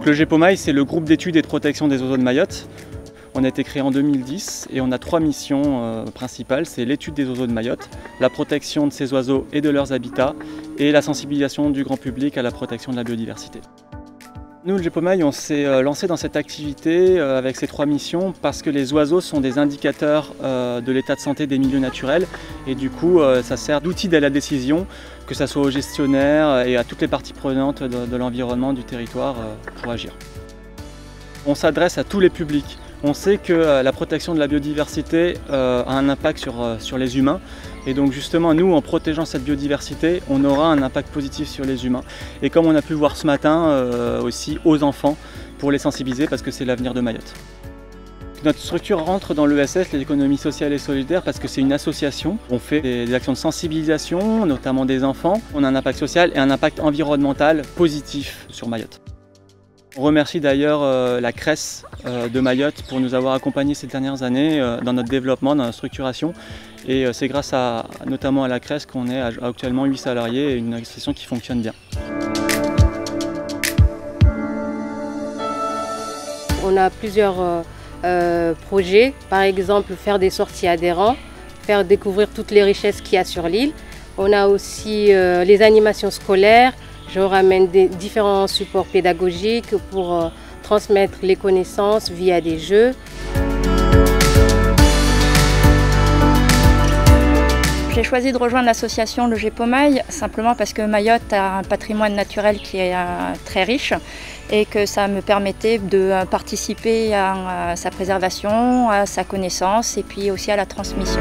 Donc le GEPOMAI, c'est le groupe d'études et de protection des oiseaux de Mayotte. On a été créé en 2010 et on a 3 missions principales. C'est l'étude des oiseaux de Mayotte, la protection de ces oiseaux et de leurs habitats et la sensibilisation du grand public à la protection de la biodiversité. Nous, le GEPOMAI, on s'est lancé dans cette activité avec ces 3 missions parce que les oiseaux sont des indicateurs de l'état de santé des milieux naturels et du coup ça sert d'outil à la décision, que ce soit aux gestionnaires et à toutes les parties prenantes de l'environnement, du territoire pour agir. On s'adresse à tous les publics. On sait que la protection de la biodiversité a un impact sur les humains et donc justement nous, en protégeant cette biodiversité, on aura un impact positif sur les humains. Et comme on a pu voir ce matin aussi aux enfants pour les sensibiliser parce que c'est l'avenir de Mayotte. Notre structure rentre dans l'ESS, l'économie sociale et solidaire, parce que c'est une association. On fait des actions de sensibilisation, notamment des enfants. On a un impact social et un impact environnemental positif sur Mayotte. On remercie d'ailleurs la CRES de Mayotte pour nous avoir accompagnés ces dernières années dans notre développement, dans notre structuration. Et c'est grâce notamment à la CRES qu'on est actuellement 8 salariés et une association qui fonctionne bien. On a plusieurs projets, par exemple faire des sorties adhérents, faire découvrir toutes les richesses qu'il y a sur l'île. On a aussi les animations scolaires. Je ramène différents supports pédagogiques pour transmettre les connaissances via des jeux. J'ai choisi de rejoindre l'association le GEPOMAI simplement parce que Mayotte a un patrimoine naturel qui est très riche et que ça me permettait de participer à sa préservation, à sa connaissance et puis aussi à la transmission.